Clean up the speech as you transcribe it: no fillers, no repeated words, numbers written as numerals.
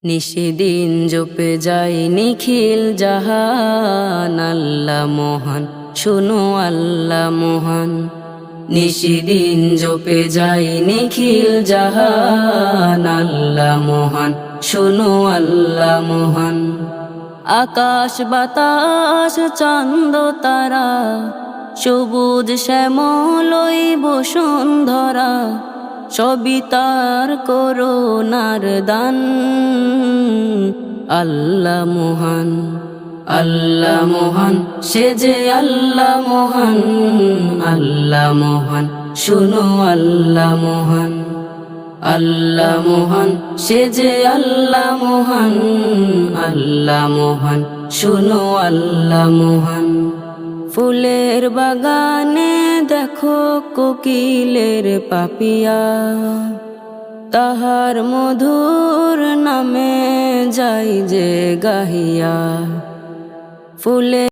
নিশিদিন জপে যাই নিখিল জাহান, আল্লাহ মহান শুনো আল্লাহ মহান। নিশিদিন জপে যাই নিখিল জাহান, আল্লাহ মহান শুনো আল্লাহ মহান। আকাশ বাতাস চাঁদ তারা, সবুজ শ্যামলই বসুন্ধরা, সবই তার করুণার দান। আল্লাহ মহান, আল্লাহ মহান, সে যে আল্লাহ মহান। আল্লাহ মহান শুনো আল্লাহ মহান। আল্লাহ মহান, সে যে আল্লাহ মহান। আল্লাহ মহান শুনো আল্লাহ মহান। ফুলের বাগানে দেখো কোকিলের পাপিয়া, তাহার মধুর নামে যাই যে গাহিয়া। ফুলে